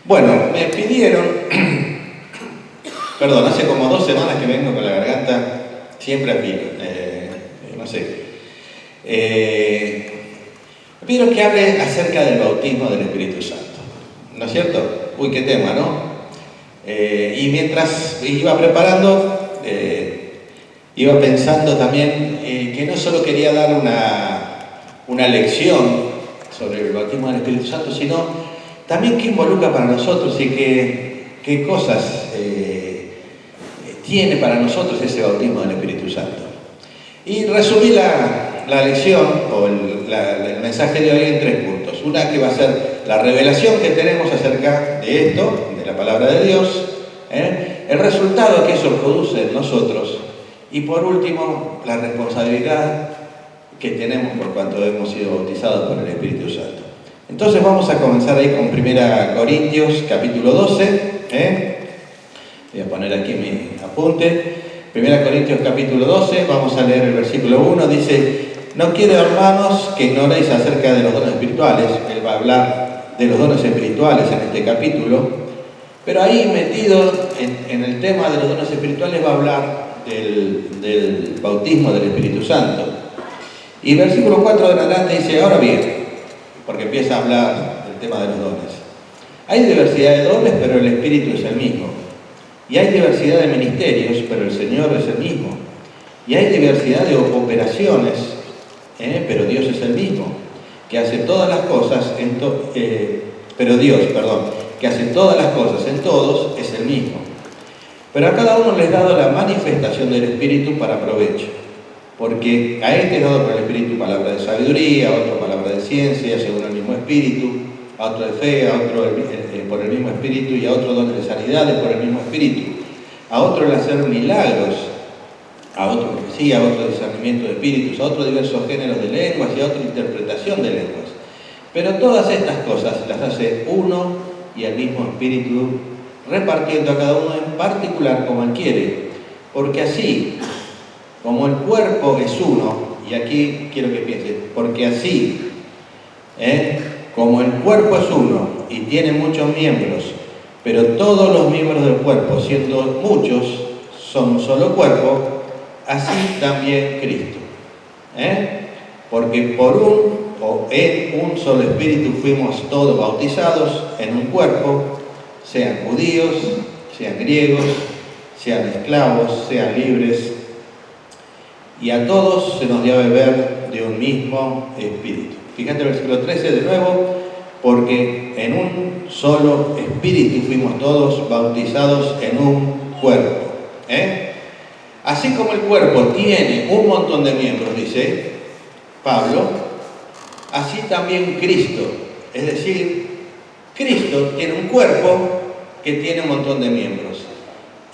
Bueno, me pidieron, perdón, hace como 2 semanas que vengo con la garganta siempre a filo, no sé. Me pidieron que hable acerca del bautismo del Espíritu Santo, ¿no es cierto? Uy, qué tema, ¿no? Y mientras iba preparando, iba pensando también que no solo quería dar una lección sobre el bautismo del Espíritu Santo, sino también qué involucra para nosotros y qué cosas tiene para nosotros ese bautismo del Espíritu Santo. Y resumí la lección o el mensaje de hoy en 3 puntos. Una que va a ser la revelación que tenemos acerca de esto, de la palabra de Dios, el resultado que eso produce en nosotros y por último la responsabilidad que tenemos por cuanto hemos sido bautizados por el Espíritu Santo. Entonces vamos a comenzar ahí con 1 Corintios capítulo 12. Voy a poner aquí mi apunte. 1 Corintios capítulo 12, vamos a leer el versículo 1. Dice: no quiero, hermanos, que ignoréis acerca de los dones espirituales. Él va a hablar de los dones espirituales en este capítulo. Pero ahí metido en el tema de los dones espirituales va a hablar del bautismo del Espíritu Santo. Y versículo 4 en adelante dice: ahora bien, porque empieza a hablar del tema de los dones. Hay diversidad de dones, pero el Espíritu es el mismo. Y hay diversidad de ministerios, pero el Señor es el mismo. Y hay diversidad de operaciones, pero Dios es el mismo, que hace todas las cosas, pero Dios, que hace todas las cosas en todos, es el mismo. Pero a cada uno le es dado la manifestación del Espíritu para provecho. Porque a este es dado por el Espíritu palabra de sabiduría, a otro palabra de ciencia, según el mismo Espíritu, a otro de fe, a otro por el mismo Espíritu, y a otro don de sanidades por el mismo Espíritu, a otro el hacer milagros, a otro profecía, a otro discernimiento de espíritus, a otro diversos géneros de lenguas y a otra interpretación de lenguas. Pero todas estas cosas las hace uno y el mismo Espíritu, repartiendo a cada uno en particular como Él quiere, porque así como el cuerpo es uno, y aquí quiero que piensen, porque así, como el cuerpo es uno y tiene muchos miembros, pero todos los miembros del cuerpo, siendo muchos, son un solo cuerpo, así también Cristo. Porque en un solo Espíritu fuimos todos bautizados en un cuerpo, sean judíos, sean griegos, sean esclavos, sean libres, y a todos se nos dio a beber de un mismo Espíritu. Fíjate el versículo 13 de nuevo: porque en un solo Espíritu fuimos todos bautizados en un cuerpo. Así como el cuerpo tiene un montón de miembros, dice Pablo, así también Cristo. Es decir, Cristo tiene un cuerpo que tiene un montón de miembros.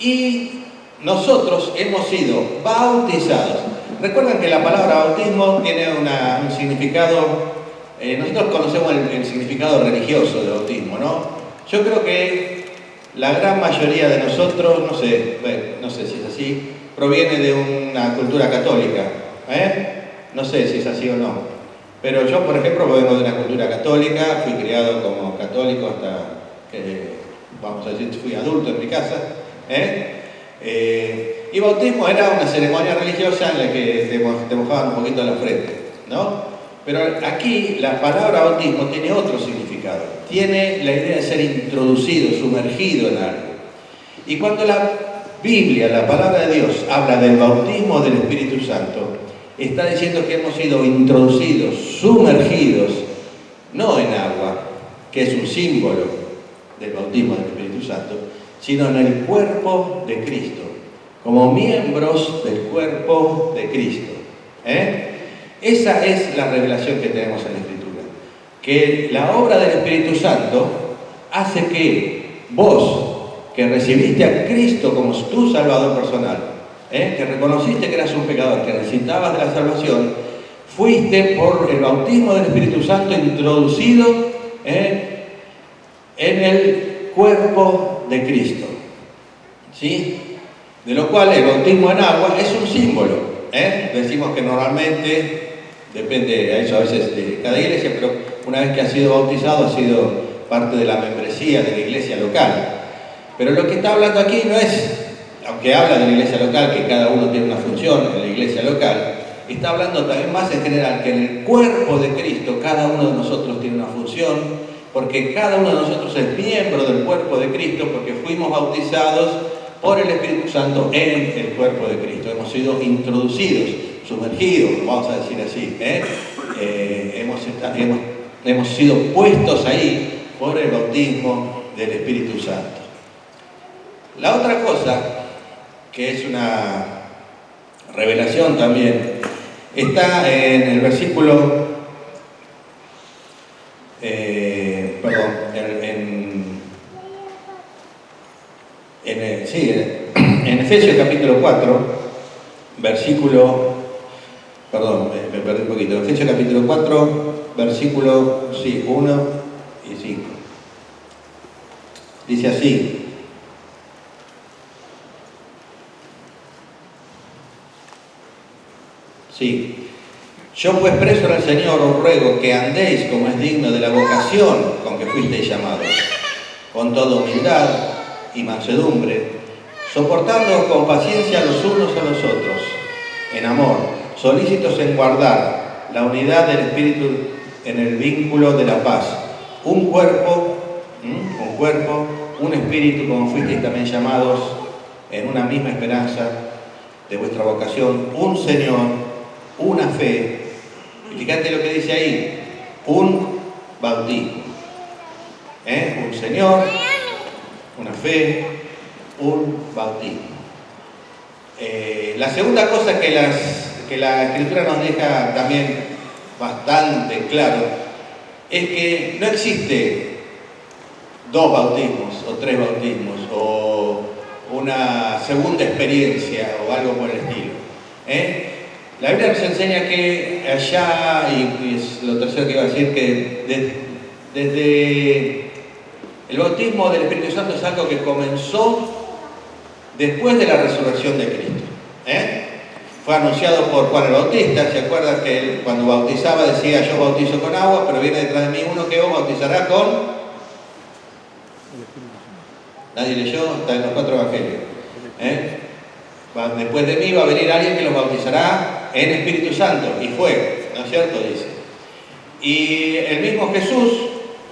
Y nosotros hemos sido bautizados. Recuerden que la palabra bautismo tiene un significado, nosotros conocemos el significado religioso de bautismo, ¿no? Yo creo que la gran mayoría de nosotros, no sé si es así, proviene de una cultura católica, no sé si es así o no. Pero yo, por ejemplo, vengo de una cultura católica, fui criado como católico hasta que, vamos a decir, fui adulto en mi casa, y bautismo era una ceremonia religiosa en la que te mojaban un poquito la frente, ¿no? Pero aquí la palabra bautismo tiene otro significado. Tiene la idea de ser introducido, sumergido en algo. Y cuando la Biblia, la palabra de Dios, habla del bautismo del Espíritu Santo, está diciendo que hemos sido introducidos, sumergidos, no en agua, que es un símbolo del bautismo del Espíritu Santo, sino en el cuerpo de Cristo, como miembros del cuerpo de Cristo. Esa es la revelación que tenemos en la Escritura, que la obra del Espíritu Santo hace que vos, que recibiste a Cristo como tu Salvador personal, que reconociste que eras un pecador, que necesitabas de la salvación, fuiste por el bautismo del Espíritu Santo introducido en el cuerpo de Cristo, ¿sí? De lo cual el bautismo en agua es un símbolo. Decimos que normalmente, depende a eso a veces de cada iglesia, pero una vez que has sido bautizado, has sido parte de la membresía de la iglesia local. Pero lo que está hablando aquí no es, aunque habla de la iglesia local, que cada uno tiene una función en la iglesia local, está hablando también más en general que en el cuerpo de Cristo cada uno de nosotros tiene una función, porque cada uno de nosotros es miembro del cuerpo de Cristo, porque fuimos bautizados por el Espíritu Santo en el cuerpo de Cristo. Hemos sido introducidos, sumergidos, vamos a decir así, hemos sido puestos ahí por el bautismo del Espíritu Santo. La otra cosa, que es una revelación también, está en el versículo, en Efesios capítulo 4, versículo, me perdí un poquito, Efesios capítulo 4, versículo 1 y 5. Dice así: sí. Yo pues preso en el Señor os ruego que andéis como es digno de la vocación con que fuisteis llamados, con toda humildad y mansedumbre, soportándoos con paciencia los unos a los otros, en amor, solícitos en guardar la unidad del Espíritu en el vínculo de la paz. Un cuerpo, un espíritu, como fuisteis también llamados, en una misma esperanza de vuestra vocación, un Señor, una fe. Fíjate lo que dice ahí: un bautismo. Un Señor, una fe, un bautismo. La segunda cosa que la Escritura nos deja también bastante claro es que no existe 2 bautismos o 3 bautismos o una segunda experiencia o algo por el estilo. La Biblia nos enseña que allá, y es lo tercero que iba a decir, que desde el bautismo del Espíritu Santo es algo que comenzó después de la resurrección de Cristo. Fue anunciado por Juan el Bautista. ¿Se acuerdan que él, cuando bautizaba, decía: yo bautizo con agua, pero viene detrás de mí uno que os bautizará con... Nadie leyó, está en los 4 evangelios. Después de mí va a venir alguien que los bautizará en Espíritu Santo. Y fue, ¿no es cierto? Dice. Y el mismo Jesús,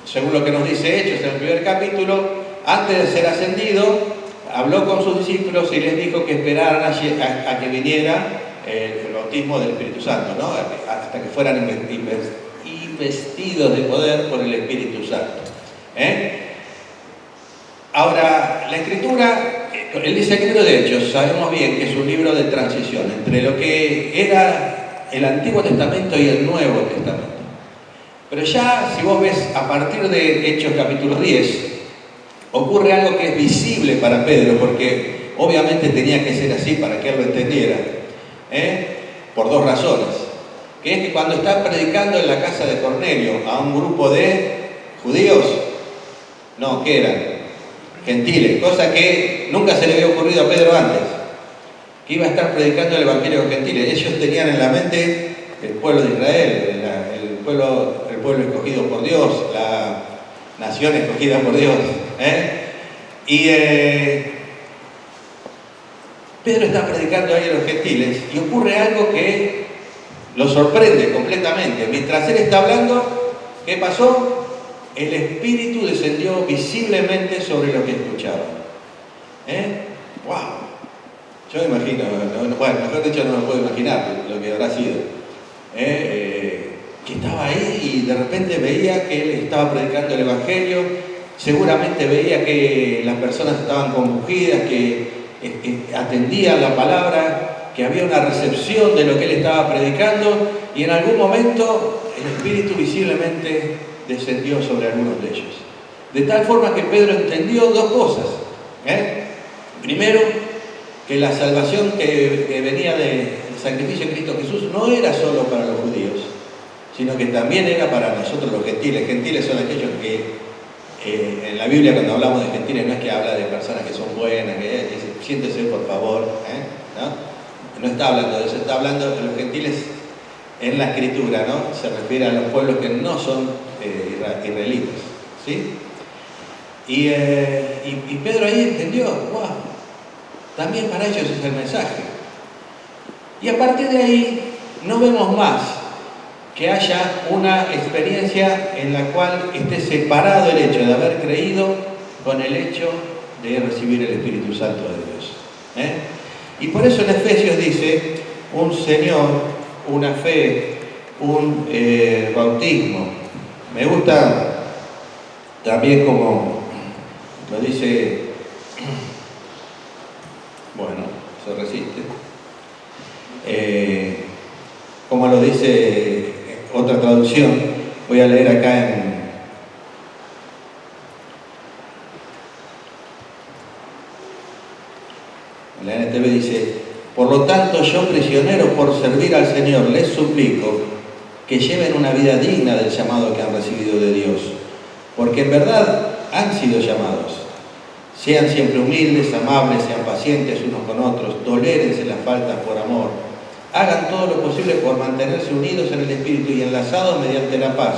según lo que nos dice Hechos en el primer capítulo, antes de ser ascendido, habló con sus discípulos y les dijo que esperaran a que viniera el bautismo del Espíritu Santo, ¿no? Hasta que fueran investidos de poder por el Espíritu Santo. Ahora, la Escritura, el libro de Hechos, sabemos bien que es un libro de transición entre lo que era el Antiguo Testamento y el Nuevo Testamento. Pero ya, si vos ves a partir de Hechos capítulo 10, ocurre algo que es visible para Pedro, porque obviamente tenía que ser así para que él lo entendiera, por 2 razones. Que es que cuando está predicando en la casa de Cornelio a un grupo de judíos, no, ¿qué eran? Gentiles, cosa que nunca se le había ocurrido a Pedro antes, que iba a estar predicando el evangelio a los gentiles. Ellos tenían en la mente el pueblo de Israel, el pueblo escogido por Dios, la nación escogida por Dios. Y Pedro está predicando ahí a los gentiles y ocurre algo que lo sorprende completamente. Mientras él está hablando, ¿qué pasó? El Espíritu descendió visiblemente sobre lo que escuchaban. ¡Wow! Yo me imagino, bueno, mejor dicho no me puedo imaginar lo que habrá sido. Que estaba ahí y de repente veía que él estaba predicando el Evangelio, seguramente veía que las personas estaban compungidas, que atendían la palabra, que había una recepción de lo que él estaba predicando, y en algún momento el Espíritu visiblemente descendió sobre algunos de ellos. De tal forma que Pedro entendió 2 cosas. Primero, que la salvación que venía del sacrificio de Cristo Jesús no era solo para los judíos, sino que también era para nosotros los gentiles. Gentiles son aquellos que, en la Biblia cuando hablamos de gentiles no es que habla de personas que son buenas, que siéntese por favor, no está hablando de eso, está hablando de los gentiles en la Escritura, ¿no? Se refiere a los pueblos que no son israelitas, ¿sí? Y Pedro ahí entendió, wow, también para ellos es el mensaje. Y a partir de ahí no vemos más que haya una experiencia en la cual esté separado el hecho de haber creído con el hecho de recibir el Espíritu Santo de Dios. Y por eso en Efesios dice, un Señor, una fe, un bautismo. Me gusta también como lo dice, bueno, se resiste, como lo dice otra traducción, voy a leer acá en la NTV, dice: por lo tanto, yo, prisionero por servir al Señor, les suplico que lleven una vida digna del llamado que han recibido de Dios, porque en verdad han sido llamados. Sean siempre humildes, amables, sean pacientes unos con otros, tolérense las faltas por amor. Hagan todo lo posible por mantenerse unidos en el Espíritu y enlazados mediante la paz.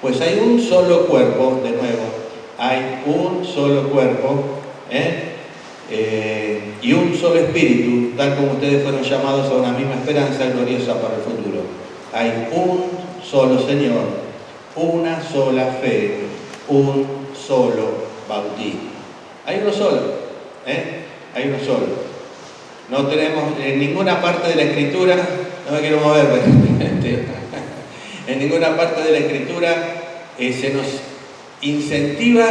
Pues hay un solo cuerpo, de nuevo, hay un solo cuerpo, y un solo Espíritu, tal como ustedes fueron llamados a una misma esperanza gloriosa para el futuro. Hay un solo Señor, una sola fe, un solo bautismo. Hay uno solo, hay uno solo. No tenemos en ninguna parte de la Escritura, no me quiero mover, en ninguna parte de la Escritura se nos incentiva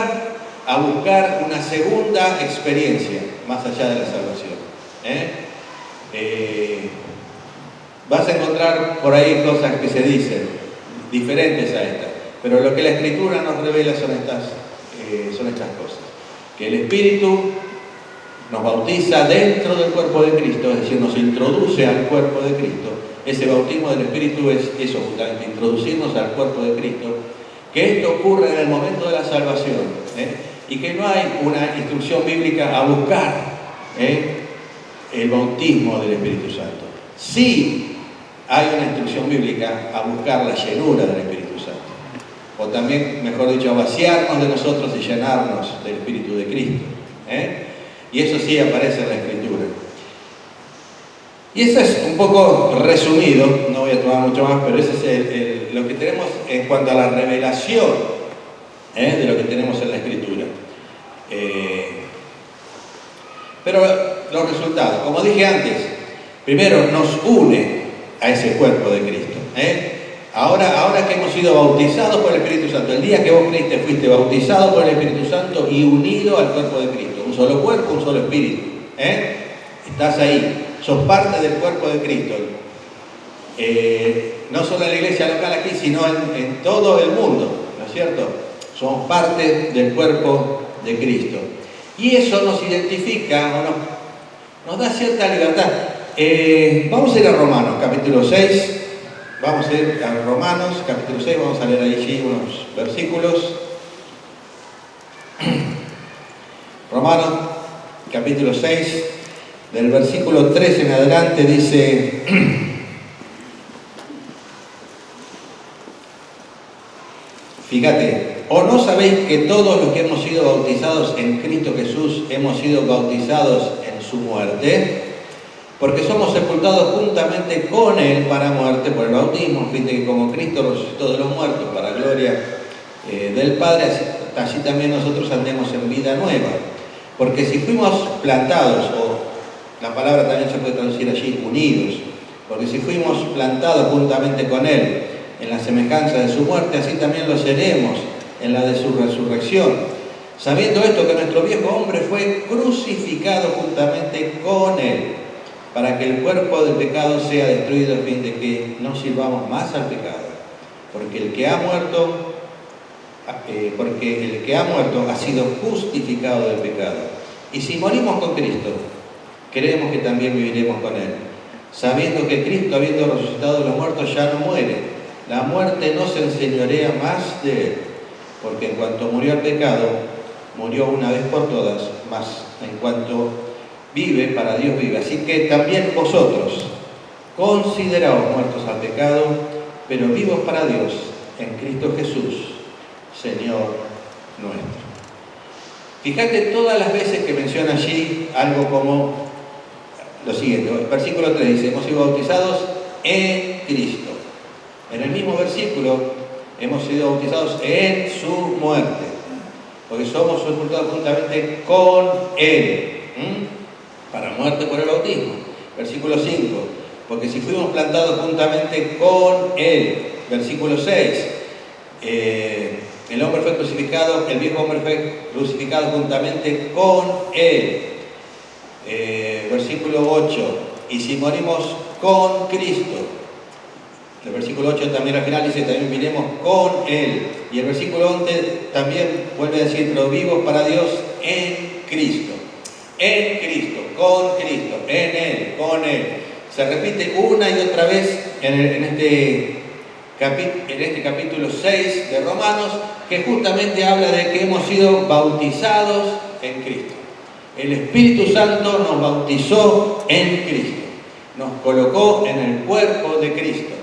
a buscar una segunda experiencia más allá de la salvación. Vas a encontrar por ahí cosas que se dicen diferentes a estas, pero lo que la Escritura nos revela son estas cosas. Que el Espíritu nos bautiza dentro del cuerpo de Cristo, es decir, nos introduce al cuerpo de Cristo. Ese bautismo del Espíritu es eso, justamente, introducirnos al cuerpo de Cristo. Que esto ocurre en el momento de la salvación, y que no hay una instrucción bíblica a buscar el bautismo del Espíritu Santo. Sí hay una instrucción bíblica a buscar la llenura del Espíritu Santo. O también, mejor dicho, a vaciarnos de nosotros y llenarnos del Espíritu de Cristo. Y eso sí aparece en la Escritura. Y eso es un poco resumido, no voy a tomar mucho más, pero eso es lo que tenemos en cuanto a la revelación de lo que tenemos en la Escritura. Pero los resultados, como dije antes, primero nos une a ese cuerpo de Cristo. Ahora que hemos sido bautizados por el Espíritu Santo, el día que vos creíste fuiste bautizado por el Espíritu Santo y unido al cuerpo de Cristo. Un solo cuerpo, un solo espíritu. Estás ahí, sos parte del cuerpo de Cristo. No solo en la iglesia local aquí, sino en todo el mundo, ¿no es cierto? Somos parte del cuerpo de Cristo. Y eso nos identifica, nos da cierta libertad. Vamos a ir a Romanos, capítulo 6. Vamos a ir a Romanos, capítulo 6, vamos a leer allí unos versículos. Romanos, capítulo 6, del versículo 3 en adelante, dice: fíjate, ¿o no sabéis que todos los que hemos sido bautizados en Cristo Jesús hemos sido bautizados en su muerte? Porque somos sepultados juntamente con Él para muerte por el bautismo, a fin de que como Cristo resucitó de los muertos para gloria del Padre, así también nosotros andemos en vida nueva. Porque si fuimos plantados, o la palabra también se puede traducir allí, unidos, porque si fuimos plantados juntamente con Él en la semejanza de su muerte, así también lo seremos en la de su resurrección. Sabiendo esto, que nuestro viejo hombre fue crucificado juntamente con Él, para que el cuerpo del pecado sea destruido, a fin de que no sirvamos más al pecado. Porque el que ha muerto ha sido justificado del pecado. Y si morimos con Cristo, creemos que también viviremos con Él, sabiendo que Cristo, habiendo resucitado de los muertos, ya no muere. La muerte no se enseñorea más de Él, porque en cuanto murió el pecado, murió una vez por todas, mas en cuanto vive, para Dios vive. Así que también vosotros, consideraos muertos al pecado, pero vivos para Dios en Cristo Jesús, Señor nuestro. Fíjate todas las veces que menciona allí algo como lo siguiente. El versículo 3 dice, hemos sido bautizados en Cristo. En el mismo versículo, hemos sido bautizados en su muerte, porque somos sepultados juntamente con Él, para muerte por el bautismo. Versículo 5, porque si fuimos plantados juntamente con Él. Versículo 6, el hombre fue crucificado, el viejo hombre fue crucificado juntamente con Él. Versículo 8, y si morimos con Cristo. El versículo 8 también al final dice, también vinimos con Él. Y el versículo 11 también vuelve a decir, pero vivos para Dios en Cristo. En Cristo, con Cristo, en Él, con Él. Se repite una y otra vez en este capítulo 6 de Romanos, que justamente habla de que hemos sido bautizados en Cristo. El Espíritu Santo nos bautizó en Cristo. Nos colocó en el cuerpo de Cristo.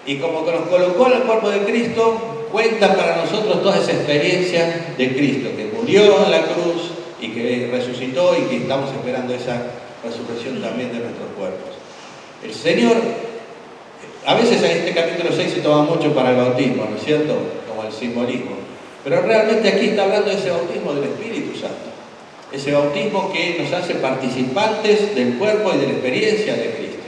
Y como que nos colocó en el cuerpo de Cristo, cuenta para nosotros toda esa experiencia de Cristo, que murió en la cruz y que resucitó y que estamos esperando esa resurrección también de nuestros cuerpos. El Señor, a veces en este capítulo 6 se toma mucho para el bautismo, ¿no es cierto? Como el simbolismo. Pero realmente aquí está hablando de ese bautismo del Espíritu Santo. Ese bautismo que nos hace participantes del cuerpo y de la experiencia de Cristo.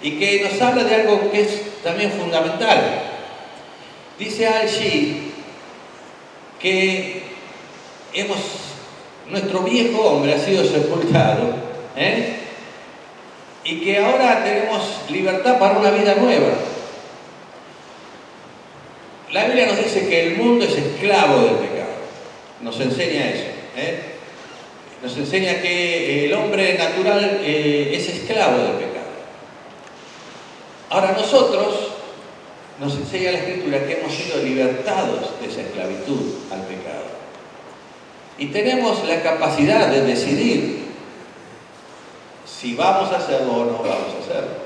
Y que nos habla de algo que es también fundamental. Dice allí que nuestro viejo hombre ha sido sepultado, y que ahora tenemos libertad para una vida nueva. La Biblia nos dice que el mundo es esclavo del pecado. Nos enseña eso. Nos enseña que el hombre natural es esclavo del pecado. Ahora nosotros, nos enseña la Escritura que hemos sido libertados de esa esclavitud al pecado. Y tenemos la capacidad de decidir si vamos a hacerlo o no vamos a hacerlo.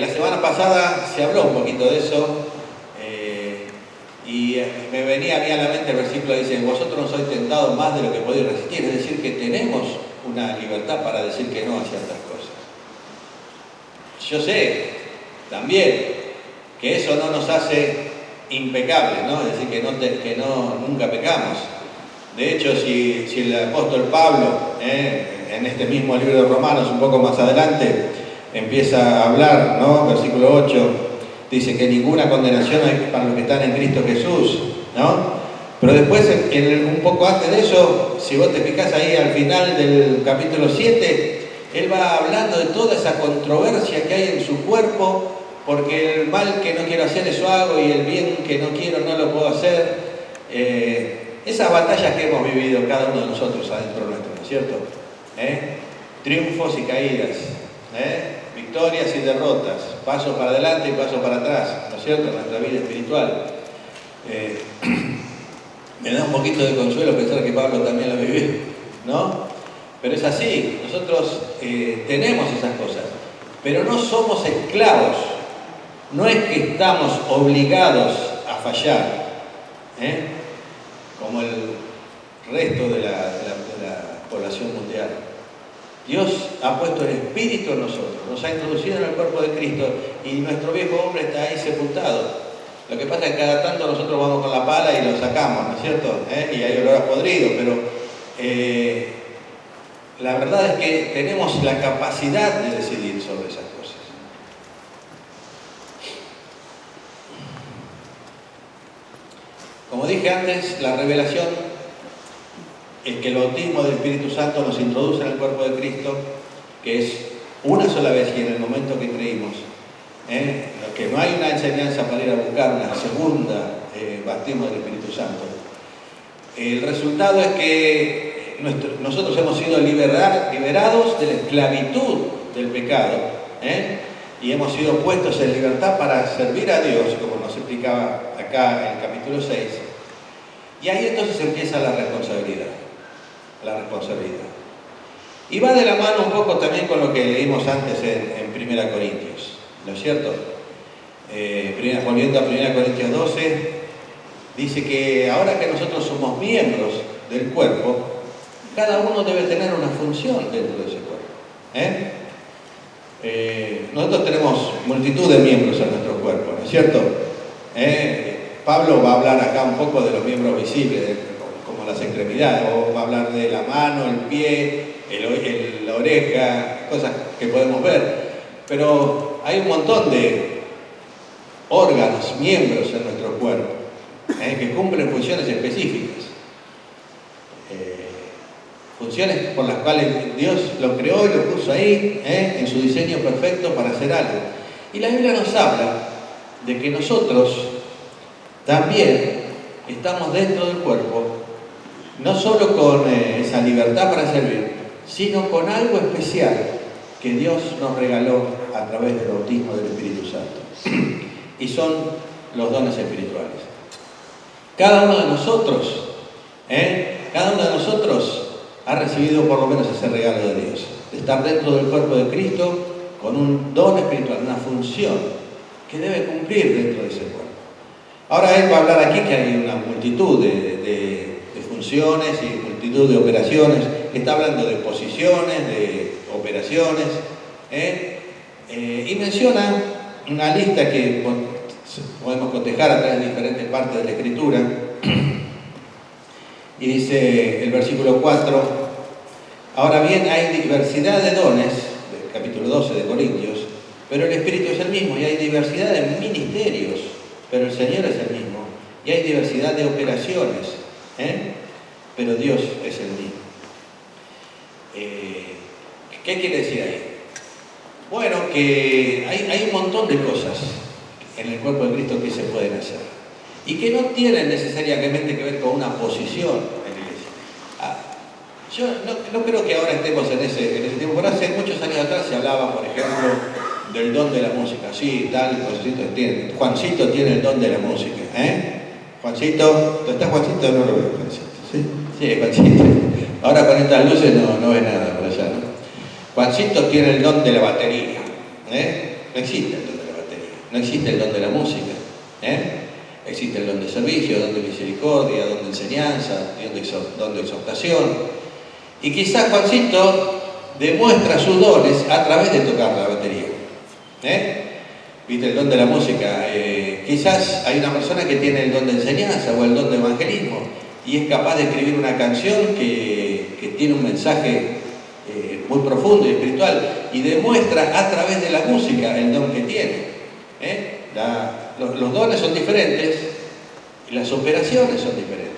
La semana pasada se habló un poquito de eso, y me venía a mí a la mente el versículo que dice, vosotros no sois tentados más de lo que podéis resistir. Es decir, que tenemos una libertad para decir que no a ciertas cosas. Yo sé también que eso no nos hace impecables, ¿no? Es decir, que nunca pecamos. De hecho, si el apóstol Pablo, en este mismo libro de Romanos, un poco más adelante, empieza a hablar, ¿no? Versículo 8, dice que ninguna condenación hay para los que están en Cristo Jesús, ¿no? Pero después, un poco antes de eso, si vos te fijás ahí al final del capítulo 7, él va hablando de toda esa controversia que hay en su cuerpo, porque el mal que no quiero hacer eso hago y el bien que no quiero no lo puedo hacer. Esas batallas que hemos vivido cada uno de nosotros adentro nuestro, ¿no es cierto? Triunfos y caídas, victorias y derrotas, pasos para adelante y pasos para atrás, ¿no es cierto? En nuestra vida espiritual. Me da un poquito de consuelo pensar que Pablo también lo vivió, ¿no? Pero es así, nosotros tenemos esas cosas, pero no somos esclavos, no es que estamos obligados a fallar, como el resto de la población mundial. Dios ha puesto el Espíritu en nosotros, nos ha introducido en el cuerpo de Cristo y nuestro viejo hombre está ahí sepultado. Lo que pasa es que cada tanto nosotros vamos con la pala y lo sacamos, ¿no es cierto? Y hay olor a podrido, pero la verdad es que tenemos la capacidad de decidir sobre esas cosas. Como dije antes, la revelación es que el bautismo del Espíritu Santo nos introduce en el cuerpo de Cristo, que es una sola vez y en el momento que creímos. Que no hay una enseñanza para ir a buscar una segunda bautismo del Espíritu Santo. El resultado es que nosotros hemos sido liberados de la esclavitud del pecado, y hemos sido puestos en libertad para servir a Dios, como nos explicaba acá en el capítulo 6. Y ahí entonces empieza la responsabilidad. Y va de la mano un poco también con lo que leímos antes en 1 Corintios, ¿no es cierto? Volviendo a 1 Corintios 12, dice que ahora que nosotros somos miembros del cuerpo, cada uno debe tener una función dentro de ese cuerpo. Nosotros tenemos multitud de miembros en nuestro cuerpo, ¿no es cierto? Pablo va a hablar acá un poco de los miembros visibles, como las extremidades, o va a hablar de la mano, el pie, la oreja, cosas que podemos ver. Pero hay un montón de órganos, miembros en nuestro cuerpo, que cumplen funciones específicas. Funciones por las cuales Dios lo creó y lo puso ahí, en su diseño perfecto para hacer algo. Y la Biblia nos habla de que nosotros también estamos dentro del cuerpo, no solo con esa libertad para servir, sino con algo especial que Dios nos regaló a través del bautismo del Espíritu Santo. Y son los dones espirituales. Cada uno de nosotros, ha recibido por lo menos ese regalo de Dios, de estar dentro del cuerpo de Cristo con un don espiritual, una función que debe cumplir dentro de ese cuerpo. Ahora él va a hablar aquí que hay una multitud de funciones y multitud de operaciones. Está hablando de posiciones, de operaciones, y menciona una lista que podemos cotejar a través de diferentes partes de la Escritura. Y dice el versículo 4, ahora bien hay diversidad de dones, del capítulo 12 de Corintios, pero el Espíritu es el mismo, y hay diversidad de ministerios, pero el Señor es el mismo, y hay diversidad de operaciones, pero Dios es el mismo. ¿Qué quiere decir ahí? Bueno, que hay un montón de cosas en el cuerpo de Cristo que se pueden hacer y que no tienen necesariamente que ver con una posición en la iglesia. Yo no creo que ahora estemos en ese tiempo, pero hace muchos años atrás se hablaba, por ejemplo, del don de la música. Sí, Juancito tiene el don de la música. Juancito, ¿está Juancito? No lo veo, Juancito. Sí, Juancito. Ahora con estas luces no ve nada por allá, ¿no? Juancito tiene el don de la batería. No existe el don de la batería, no existe el don de la música. Existe el don de servicio, don de misericordia, don de enseñanza, don de exhortación. Y quizás Juancito demuestra sus dones a través de tocar la batería. ¿Viste? El don de la música. Quizás hay una persona que tiene el don de enseñanza o el don de evangelismo y es capaz de escribir una canción que tiene un mensaje muy profundo y espiritual y demuestra a través de la música el don que tiene. Los dones son diferentes y las operaciones son diferentes.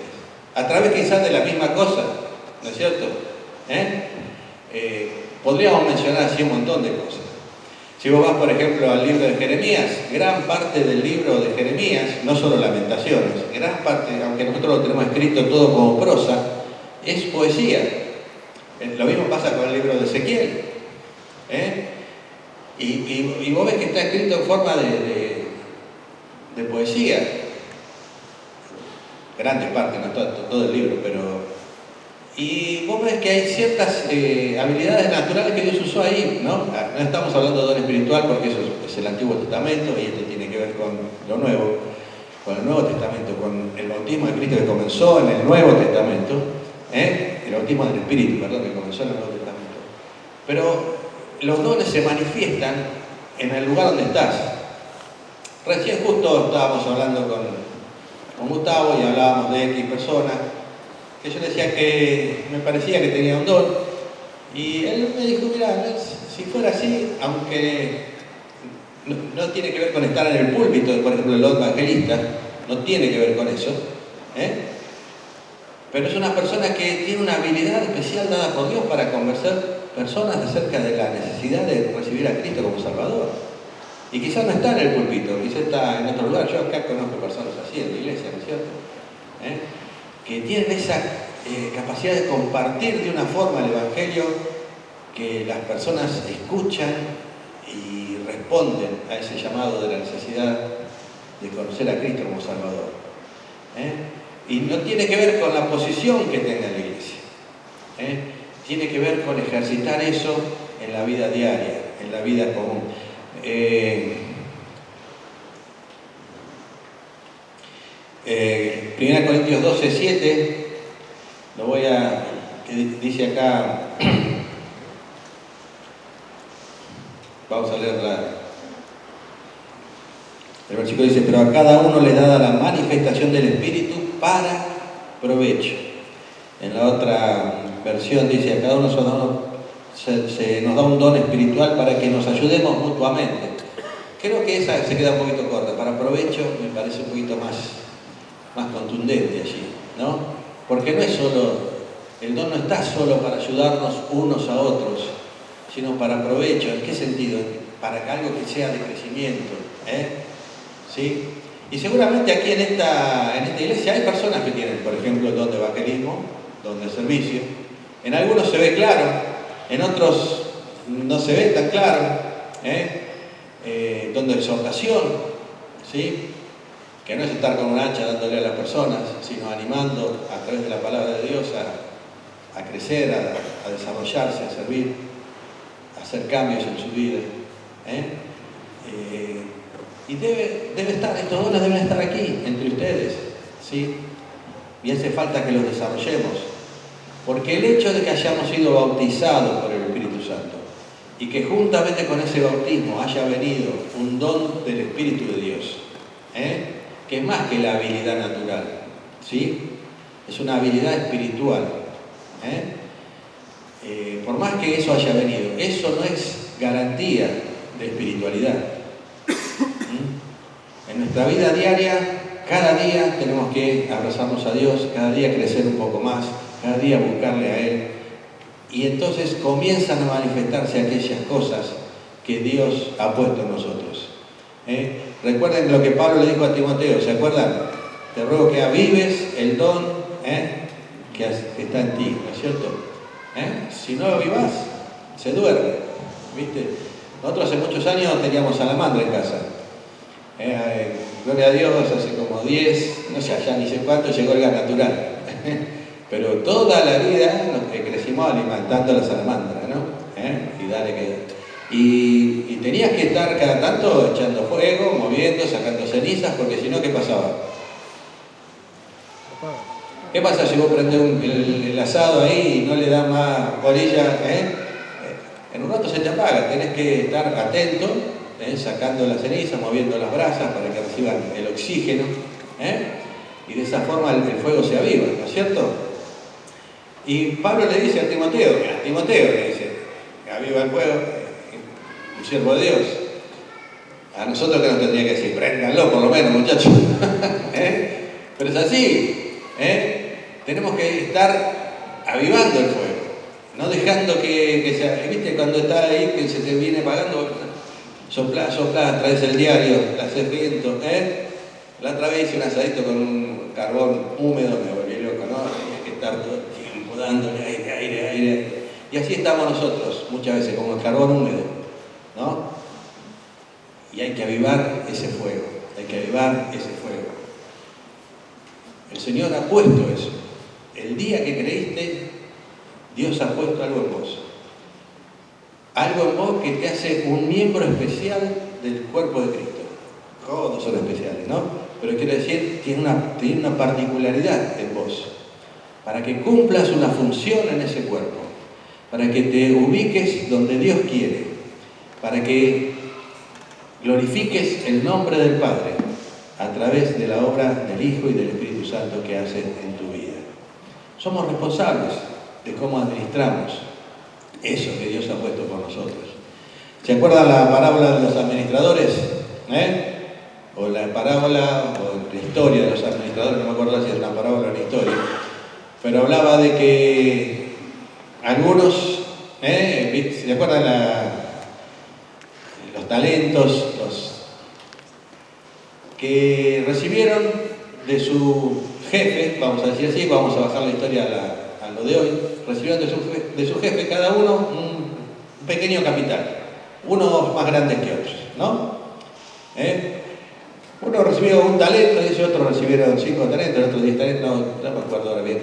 A través quizás de la misma cosa, ¿no es cierto? Podríamos mencionar así un montón de cosas. Si vos vas, por ejemplo, al libro de Jeremías, gran parte del libro de Jeremías, no solo Lamentaciones, gran parte, aunque nosotros lo tenemos escrito todo como prosa, es poesía. Lo mismo pasa con el libro de Ezequiel. Y vos ves que está escrito en forma de poesía. Grandes partes, no todo el libro, pero... Y vos ves que hay ciertas habilidades naturales que Dios usó ahí, ¿no? No estamos hablando de don espiritual porque eso es el Antiguo Testamento y esto tiene que ver con lo Nuevo, con el Nuevo Testamento, con el bautismo de Cristo que comenzó en el Nuevo Testamento, el bautismo del Espíritu, perdón, que comenzó en el Nuevo Testamento. Pero los dones se manifiestan en el lugar donde estás. Recién justo estábamos hablando con Gustavo y hablábamos de X persona, que yo decía que me parecía que tenía un don, y él me dijo, mira, si fuera así, aunque no tiene que ver con estar en el púlpito, por ejemplo, el don evangelista, no tiene que ver con eso, pero es una persona que tiene una habilidad especial dada por Dios para convencer personas acerca de la necesidad de recibir a Cristo como Salvador. Y quizás no está en el púlpito, quizás está en otro lugar. Yo acá conozco personas así en la iglesia, ¿no es cierto? Que tienen esa capacidad de compartir de una forma el Evangelio que las personas escuchan y responden a ese llamado de la necesidad de conocer a Cristo como Salvador. Y no tiene que ver con la posición que tenga la iglesia. Tiene que ver con ejercitar eso en la vida diaria, en la vida común. 1 Corintios 12, 7, lo voy a, que dice acá, vamos a leer el versículo dice, pero a cada uno le es dada la manifestación del Espíritu para provecho. En la otra versión dice, a cada uno se nos da un don espiritual para que nos ayudemos mutuamente. Creo que esa se queda un poquito corta, para provecho me parece un poquito más contundente allí, ¿no? Porque no es solo, el don no está solo para ayudarnos unos a otros, sino para provecho. ¿En qué sentido? Para que algo que sea de crecimiento, ¿sí? Y seguramente aquí en esta iglesia hay personas que tienen, por ejemplo, el don de evangelismo, don de servicio. En algunos se ve claro, en otros no se ve tan claro, don de exhortación, ¿sí? Que no es estar con un hacha dándole a las personas, sino animando a través de la palabra de Dios a crecer, a desarrollarse, a servir, a hacer cambios en su vida. Y debe estar, estos dones deben estar aquí, entre ustedes, ¿sí? Y hace falta que los desarrollemos. Porque el hecho de que hayamos sido bautizados por el Espíritu Santo y que juntamente con ese bautismo haya venido un don del Espíritu de Dios, que es más que la habilidad natural, ¿sí? Es una habilidad espiritual. Por más que eso haya venido, eso no es garantía de espiritualidad. En nuestra vida diaria, cada día tenemos que abrazarnos a Dios, cada día crecer un poco más, cada día buscarle a Él. Y entonces comienzan a manifestarse aquellas cosas que Dios ha puesto en nosotros. Recuerden lo que Pablo le dijo a Timoteo, ¿se acuerdan? Te ruego que avives el don que está en ti, ¿no es cierto? Si no lo avivás, se duerme, ¿viste? Nosotros hace muchos años teníamos salamandra en casa. Gloria a Dios, hace como 10, no sé, ya ni sé cuánto, llegó el gas natural. Pero toda la vida nos crecimos alimentando la salamandra, ¿no? Y dale que... Y tenías que estar cada tanto echando fuego, moviendo, sacando cenizas, porque si no, ¿qué pasaba? ¿Qué pasa si vos prendés el asado ahí y no le das más orilla? En un rato se te apaga, tenés que estar atento, sacando la ceniza, moviendo las brasas para que reciban el oxígeno, y de esa forma el fuego se aviva, ¿no es cierto? Y Pablo le dice a Timoteo le dice, aviva el fuego, un siervo de Dios. A nosotros que nos tendría que decir, prénganlo por lo menos, muchachos. Pero es así, tenemos que estar avivando el fuego, no dejando que se... ¿Viste cuando está ahí que se te viene apagando? Sopla, traes el diario, la haces viento, La otra vez hice un asadito con un carbón húmedo, me volví loco, ¿no? Tenía que estar todo el tiempo dándole aire. Y así estamos nosotros, muchas veces, como el carbón húmedo, ¿no? Y hay que avivar ese fuego, El Señor ha puesto eso. El día que creíste, Dios ha puesto algo en vos. Algo en vos que te hace un miembro especial del cuerpo de Cristo. Todos son especiales, ¿no? Pero quiero decir, tiene una particularidad en vos. Para que cumplas una función en ese cuerpo. Para que te ubiques donde Dios quiere. Para que glorifiques el nombre del Padre a través de la obra del Hijo y del Espíritu Santo que hacen en tu vida. Somos responsables de cómo administramos eso que Dios ha puesto por nosotros. ¿Se acuerdan la parábola de los administradores? O la parábola, o la historia de los administradores, no me acuerdo si es una parábola o una historia, pero hablaba de que algunos, ¿se acuerdan los talentos, que recibieron de su jefe, vamos a decir así, vamos a bajar la historia a lo de hoy, recibieron de su jefe cada uno un pequeño capital, unos más grandes que otros, ¿no? Uno recibió un talento, dice otro recibieron 5 talentos, el otro 10 talentos, no me acuerdo ahora bien,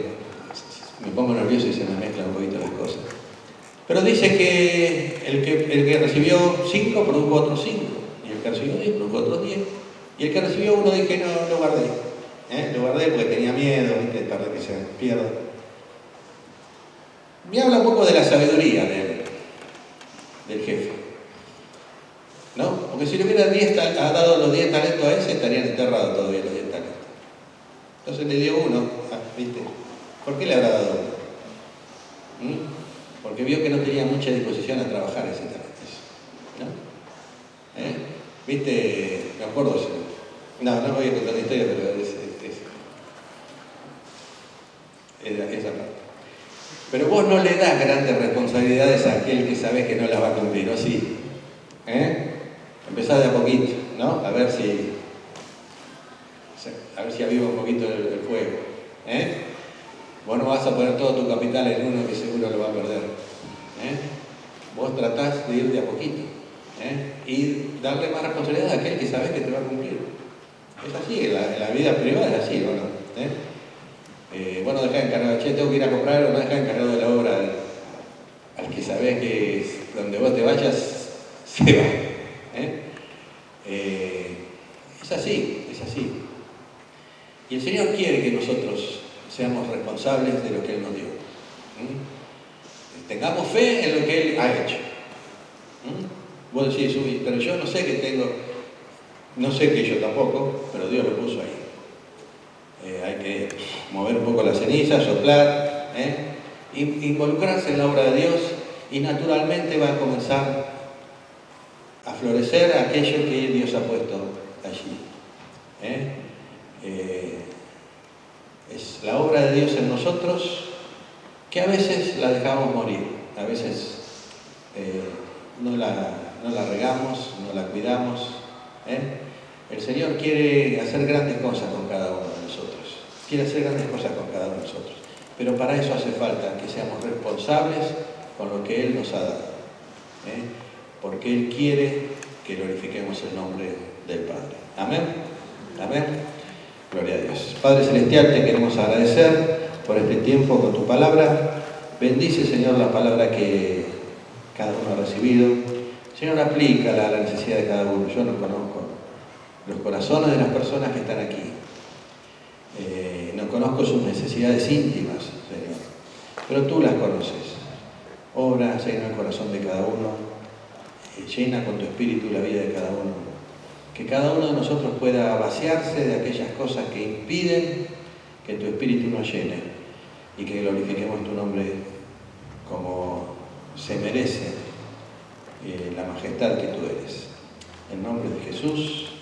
me pongo nervioso y se me mezclan un poquito las cosas. Pero dice que el que recibió 5 produjo otros 5, y el que recibió 10 produjo otros 10, y el que recibió 1 dije no lo guardé. Lo guardé porque tenía miedo, ¿viste? Para que se pierda. Me habla un poco de la sabiduría del jefe, ¿no? Porque si le hubiera dado los 10 talentos a ese, estarían enterrados todavía los 10 talentos. Entonces le dio uno, ¿viste? ¿Por qué le habrá dado uno? Porque vio que no tenía mucha disposición a trabajar ese talento, ¿no? ¿Viste? Me acuerdo, no voy a contar la historia, pero esa parte. Pero vos no le das grandes responsabilidades a aquel que sabés que no las va a cumplir, ¿o sí? Empezás de a poquito, ¿no? A ver si aviva un poquito el fuego. Vos no vas a poner todo tu capital en uno que seguro lo va a perder. Vos tratás de ir de a poquito. Y darle más responsabilidad a aquel que sabés que te va a cumplir. Es así, en la vida privada es así, ¿o no? Vos no dejás encargado, tengo que ir a comprar, o no dejás encargado de la obra al que sabés que donde vos te vayas, se va. Es así. Y el Señor quiere que nosotros seamos responsables de lo que Él nos dio. Tengamos fe en lo que Él ha hecho. Vos decís, pero yo no sé que tengo, no sé que yo tampoco, pero Dios lo puso ahí. Hay que mover un poco la ceniza, soplar, involucrarse en la obra de Dios y naturalmente va a comenzar a florecer aquello que Dios ha puesto allí. Es la obra de Dios en nosotros que a veces la dejamos morir, a veces no la regamos, no la cuidamos. El Señor quiere hacer grandes cosas con cada uno de nosotros, pero para eso hace falta que seamos responsables con lo que Él nos ha dado, porque Él quiere que glorifiquemos el nombre del Padre. Amén. Gloria a Dios. Padre Celestial, te queremos agradecer por este tiempo con tu palabra. Bendice, Señor, la palabra que cada uno ha recibido. Señor, aplícala a la necesidad de cada uno. Yo no conozco los corazones de las personas que están aquí. No conozco sus necesidades íntimas, Señor, pero tú las conoces. Obra, Señor, el corazón de cada uno. Llena con tu espíritu la vida de cada uno. Que cada uno de nosotros pueda vaciarse de aquellas cosas que impiden que tu espíritu nos llene y que glorifiquemos tu nombre como se merece la majestad que tú eres. En nombre de Jesús.